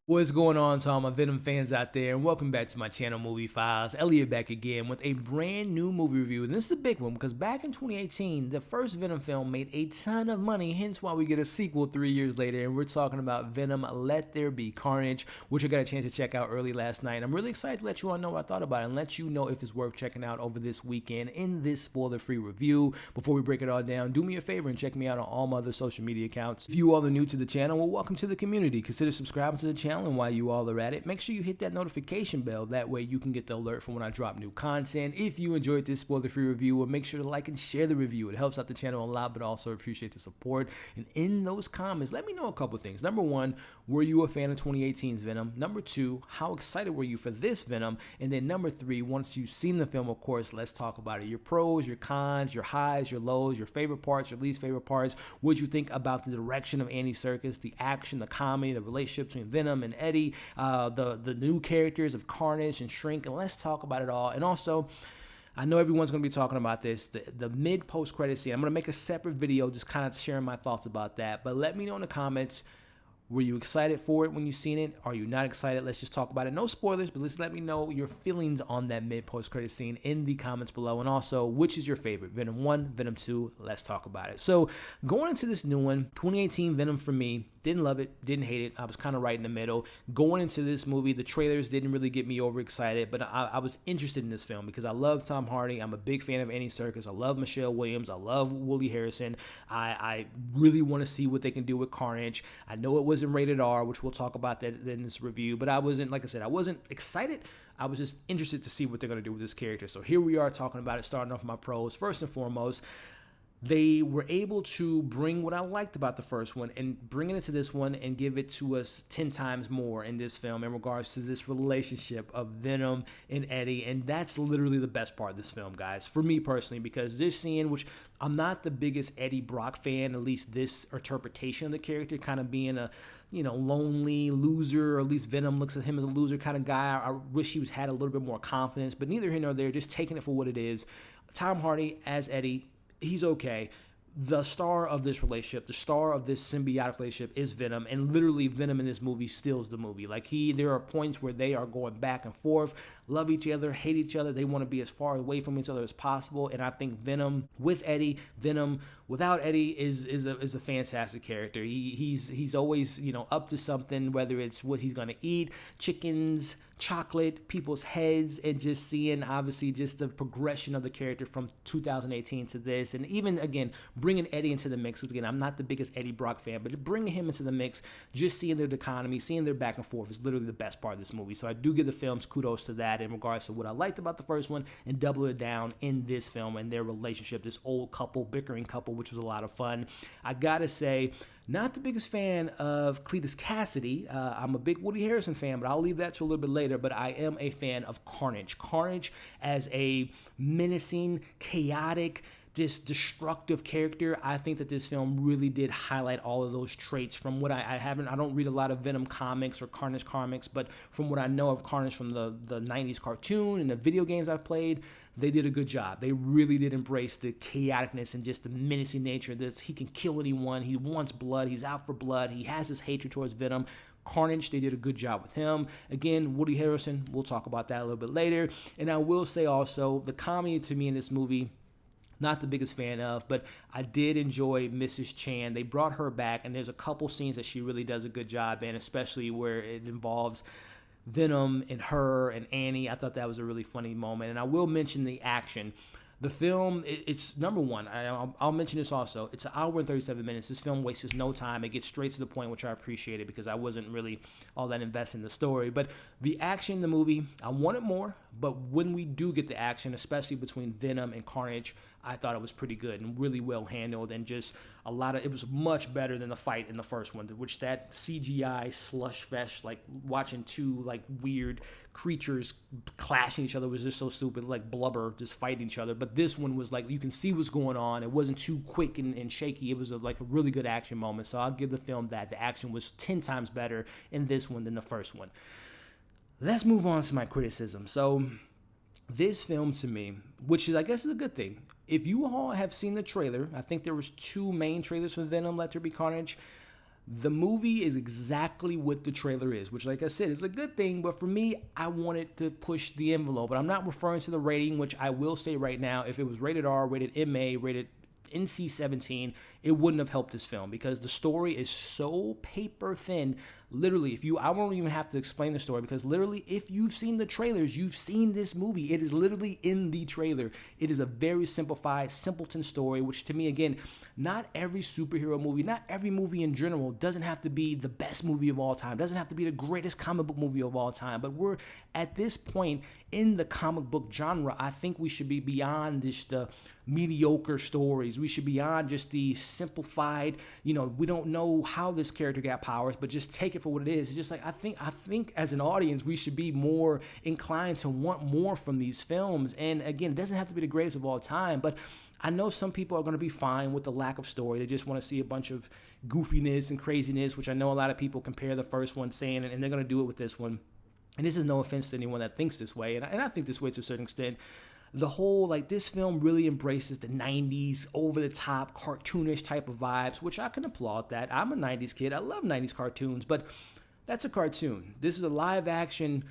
What's going on to all my Venom fans out there, and welcome back to my channel, Movie Files. Elliot back again with a brand new movie review, and this is a big one because back in 2018, the first Venom film made a ton of money, hence why we get a sequel 3 years later, and we're talking about Venom, Let There Be Carnage, which I got a chance to check out early last night. I'm really excited to let you all know what I thought about it and let you know if it's worth checking out over this weekend in this spoiler-free review. Before we break it all down, do me a favor and check me out on all my other social media accounts. If you all are new to the channel, well, welcome to the community. Consider subscribing to the channel, and while you all are at it, make sure you hit that notification bell. That way you can get the alert from when I drop new content. If you enjoyed this spoiler-free review, well, make sure to like and share the review. It helps out the channel a lot, but also appreciate the support. And in those comments, let me know a couple things. Number one, were you a fan of 2018's Venom? Number two, how excited were you for this Venom? And then number three, once you've seen the film, of course, let's talk about it. Your pros, your cons, your highs, your lows, your favorite parts, your least favorite parts. What you think about the direction of Andy Serkis, the action, the comedy, the relationship between Venom and Eddie, the new characters of Carnage and Shriek, and let's talk about it all. And also, I know everyone's going to be talking about this, the mid-post-credit scene. I'm going to make a separate video just kind of sharing my thoughts about that, but let me know in the comments, were you excited for it when you seen it? Are you not excited? Let's just talk about it. No spoilers, but let's let me know your feelings on that mid-post-credit scene in the comments below. And also, which is your favorite? Venom 1, Venom 2? Let's talk about it. So, going into this new one, 2018 Venom for me, didn't love it, didn't hate it. I was kind of right in the middle. Going into this movie, the trailers didn't really get me overexcited, but I was interested in this film because I love Tom Hardy. I'm a big fan of Andy Serkis. I love Michelle Williams. I love Woody Harrelson. I really want to see what they can do with Carnage. I know it wasn't rated R, which we'll talk about that in this review, but I wasn't, like I said, I wasn't excited. I was just interested to see what they're going to do with this character. So here we are talking about it, starting off my pros. First and foremost, they were able to bring what I liked about the first one and bring it into this one and give it to us 10 times more in this film in regards to this relationship of Venom and Eddie. And that's literally the best part of this film, guys, for me personally, because this scene, which I'm not the biggest Eddie Brock fan, at least this interpretation of the character, kind of being a, lonely loser, or at least Venom looks at him as a loser kind of guy. I wish he had a little bit more confidence, but neither here nor there, just taking it for what it is. Tom Hardy as Eddie, he's okay. The star of this relationship, the star of this symbiotic relationship is Venom, and literally Venom in this movie steals the movie. Like there are points where they are going back and forth, love each other, hate each other. They want to be as far away from each other as possible. And I think Venom with Eddie, Venom without Eddie is a fantastic character. He's always up to something, whether it's what he's gonna eat, chickens, chocolate, people's heads, and just seeing obviously just the progression of the character from 2018 to this, and even again bringing Eddie into the mix. Because again, I'm not the biggest Eddie Brock fan, but bringing him into the mix, just seeing their dichotomy, seeing their back and forth is literally the best part of this movie. So I do give the films kudos to that in regards to what I liked about the first one and double it down in this film and their relationship, this old couple, bickering couple, which was a lot of fun. I gotta say, not the biggest fan of Cletus Kasady. I'm a big Woody Harrelson fan, but I'll leave that to a little bit later. But I am a fan of Carnage. Carnage as a menacing, chaotic, just destructive character. I think that this film really did highlight all of those traits. From what I don't read a lot of Venom comics or Carnage comics, but from what I know of Carnage from the 90s cartoon and the video games I've played, they did a good job. They really did embrace the chaoticness and just the menacing nature of this. He can kill anyone. He wants blood. He's out for blood. He has this hatred towards Venom. Carnage, they did a good job with him. Again, Woody Harrelson, we'll talk about that a little bit later. And I will say also, the comedy to me in this movie, not the biggest fan of, but I did enjoy Mrs. Chan. They brought her back, and there's a couple scenes that she really does a good job in, especially where it involves Venom and her and Annie. I thought that was a really funny moment. And I will mention the action. The film, it's number one, I'll mention this also, it's an hour and 37 minutes. This film wastes no time. It gets straight to the point, which I appreciated because I wasn't really all that invested in the story. But the action in the movie, I wanted more, but when we do get the action, especially between Venom and Carnage, I thought it was pretty good and really well handled, and just it was much better than the fight in the first one, which that CGI slush fest, like watching two like weird creatures clashing each other, was just so stupid, like blubber just fighting each other. But this one was like, you can see what's going on. It wasn't too quick and shaky. It was like a really good action moment. So I'll give the film that. The action was 10 times better in this one than the first one. Let's move on to my criticism. So this film to me, which is, I guess, is a good thing. If you all have seen the trailer, I think there was 2 main trailers for Venom, Let There Be Carnage. The movie is exactly what the trailer is, which, like I said, is a good thing. But for me, I wanted to push the envelope. But I'm not referring to the rating, which I will say right now, if it was rated R, rated MA, rated NC-17, it wouldn't have helped this film because the story is so paper thin. Literally, I won't even have to explain the story because literally, if you've seen the trailers, you've seen this movie. It is literally in the trailer. It is a very simplified, simpleton story, which to me, again, not every superhero movie, not every movie in general doesn't have to be the best movie of all time, doesn't have to be the greatest comic book movie of all time. But we're at this point in the comic book genre, I think we should be beyond the mediocre stories. We should be beyond just the simplified, we don't know how this character got powers, but just take it for what it is. It's just like, I think as an audience, we should be more inclined to want more from these films. And again, it doesn't have to be the greatest of all time, but I know some people are going to be fine with the lack of story. They just want to see a bunch of goofiness and craziness, which I know a lot of people compare the first one saying, and they're going to do it with this one. And this is no offense to anyone that thinks this way, and I think this way to a certain extent. The whole, this film really embraces the 90s, over-the-top, cartoonish type of vibes, which I can applaud that. I'm a 90s kid. I love 90s cartoons, but that's a cartoon. This is a live-action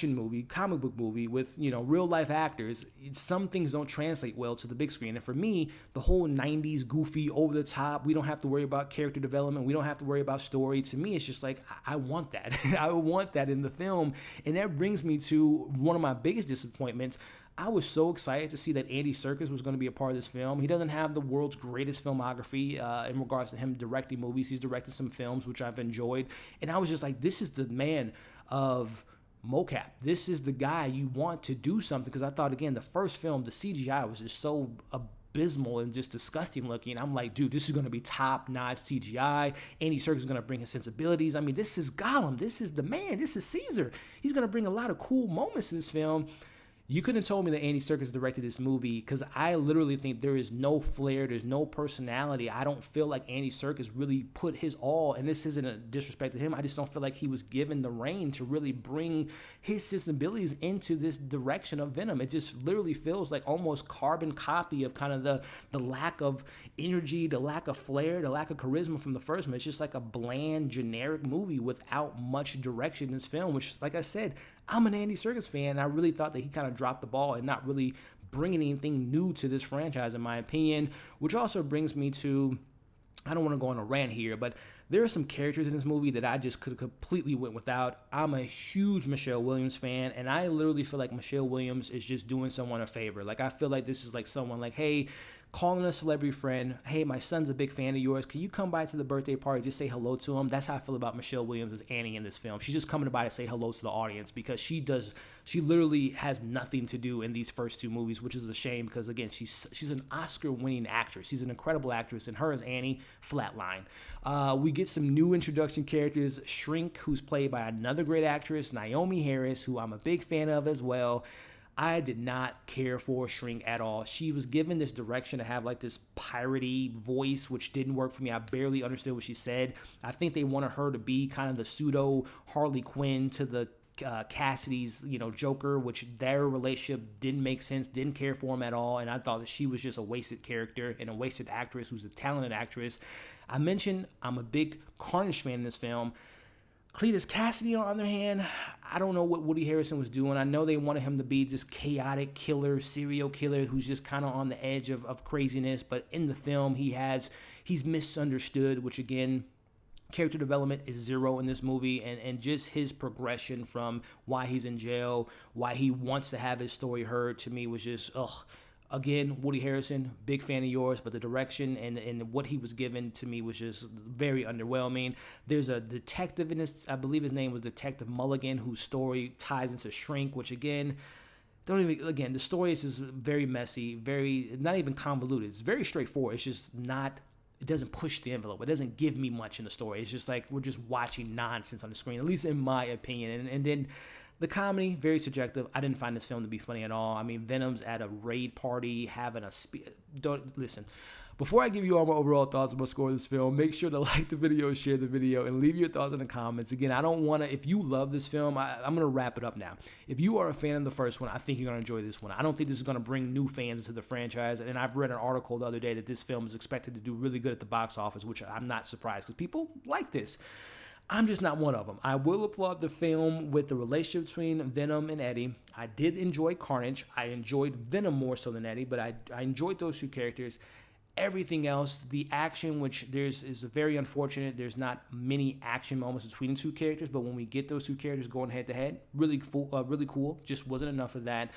movie, comic book movie with, real-life actors. Some things don't translate well to the big screen. And for me, the whole 90s goofy, over-the-top, we don't have to worry about character development. We don't have to worry about story. To me, it's just like, I want that. I want that in the film. And that brings me to one of my biggest disappointments. I was so excited to see that Andy Serkis was going to be a part of this film. He doesn't have the world's greatest filmography in regards to him directing movies. He's directed some films, which I've enjoyed. And I was just like, this is the man of mocap. This is the guy you want to do something. Because I thought, again, the first film, the CGI was just so abysmal and just disgusting looking. I'm like, dude, this is going to be top-notch CGI. Andy Serkis is going to bring his sensibilities. I mean, this is Gollum. This is the man. This is Caesar. He's going to bring a lot of cool moments in this film. You couldn't have told me that Andy Serkis directed this movie because I literally think there is no flair, there's no personality. I don't feel like Andy Serkis really put his all, and this isn't a disrespect to him, I just don't feel like he was given the rein to really bring his sensibilities into this direction of Venom. It just literally feels like almost carbon copy of kind of the lack of energy, the lack of flair, the lack of charisma from the first one. It's just like a bland, generic movie without much direction in this film, which, like I said, I'm an Andy Serkis fan, and I really thought that he kind of dropped the ball and not really bringing anything new to this franchise, in my opinion, which also brings me to, I don't want to go on a rant here, but there are some characters in this movie that I just could have completely went without. I'm a huge Michelle Williams fan, and I literally feel like Michelle Williams is just doing someone a favor. Like, I feel like this is like someone like, hey, calling a celebrity friend, hey, my son's a big fan of yours. Can you come by to the birthday party, just say hello to him? That's how I feel about Michelle Williams as Annie in this film. She's just coming by to say hello to the audience because she literally has nothing to do in these first two movies, which is a shame because, again, she's an Oscar-winning actress. She's an incredible actress, and her as Annie, flatline. We get some new introduction characters. Shriek, who's played by another great actress, Naomie Harris, who I'm a big fan of as well. I did not care for Shriek at all. She was given this direction to have like this piratey voice, which didn't work for me. I barely understood what she said. I think they wanted her to be kind of the pseudo Harley Quinn to the Kasady's, Joker, which their relationship didn't make sense, didn't care for him at all, and I thought that she was just a wasted character and a wasted actress who's a talented actress. I mentioned I'm a big Carnage fan in this film. Cletus Kasady, on the other hand, I don't know what Woody Harrelson was doing. I know they wanted him to be this chaotic killer, serial killer who's just kind of on the edge of craziness, but in the film he's misunderstood, which again, character development is zero in this movie, and just his progression from why he's in jail, why he wants to have his story heard, to me was just, Again, Woody Harrelson, big fan of yours, but the direction and what he was given to me was just very underwhelming. There's a detective in this, I believe his name was Detective Mulligan, whose story ties into Shriek, which again, the story is just very messy, very, not even convoluted. It's very straightforward. It's just not, it doesn't push the envelope. It doesn't give me much in the story. It's just like we're just watching nonsense on the screen, at least in my opinion. And then the comedy, very subjective. I didn't find this film to be funny at all. I mean, Venom's at a raid party having a listen, Before I give you all my overall thoughts about score of this film, make sure to like the video, share the video, and leave your thoughts in the comments. Again, I don't want to, if you love this film, I'm going to wrap it up now. If you are a fan of the first one, I think you're going to enjoy this one. I don't think this is going to bring new fans into the franchise, and I've read an article the other day that this film is expected to do really good at the box office, which I'm not surprised because people like this. I'm just not one of them. I will applaud the film with the relationship between Venom and Eddie. I did enjoy Carnage. I enjoyed Venom more so than Eddie, but I enjoyed those two characters. Everything else, the action, which is very unfortunate. There's not many action moments between the two characters, but when we get those two characters going head to head, really cool. Just wasn't enough of that.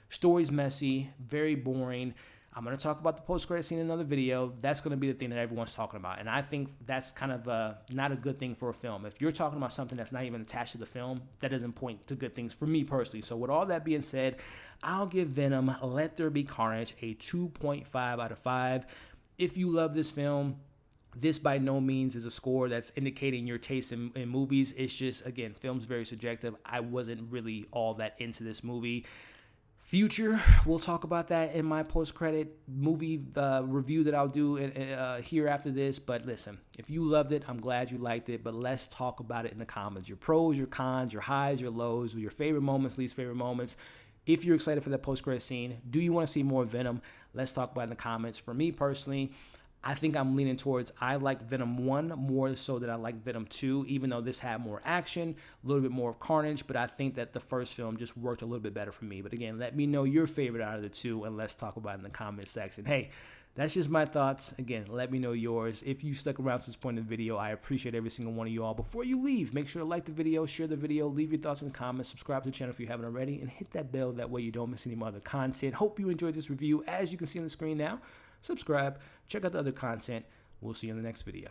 Story's messy, very boring. I'm going to talk about the post-credit scene in another video. That's going to be the thing that everyone's talking about. And I think that's kind of not a good thing for a film. If you're talking about something that's not even attached to the film, that doesn't point to good things for me personally. So with all that being said, I'll give Venom Let There Be Carnage a 2.5 out of 5. If you love this film, this by no means is a score that's indicating your taste in movies. It's just, again, film's very subjective. I wasn't really all that into this movie. Future, we'll talk about that in my post-credit movie review that I'll do here after this. But listen, if you loved it, I'm glad you liked it. But let's talk about it in the comments. Your pros, your cons, your highs, your lows, your favorite moments, least favorite moments. If you're excited for that post-credit scene, do you want to see more Venom? Let's talk about it in the comments. For me personally, I think I'm leaning towards I like Venom 1 more so than I like Venom 2, even though this had more action, a little bit more carnage, but I think that the first film just worked a little bit better for me. But again, let me know your favorite out of the two, and let's talk about it in the comment section. Hey, that's just my thoughts. Again, let me know yours. If you stuck around to this point in the video, I appreciate every single one of you all. Before you leave, make sure to like the video, share the video, leave your thoughts in the comments, subscribe to the channel if you haven't already, and hit that bell. That way you don't miss any more other content. Hope you enjoyed this review. As you can see on the screen now, subscribe, check out the other content. We'll see you in the next video.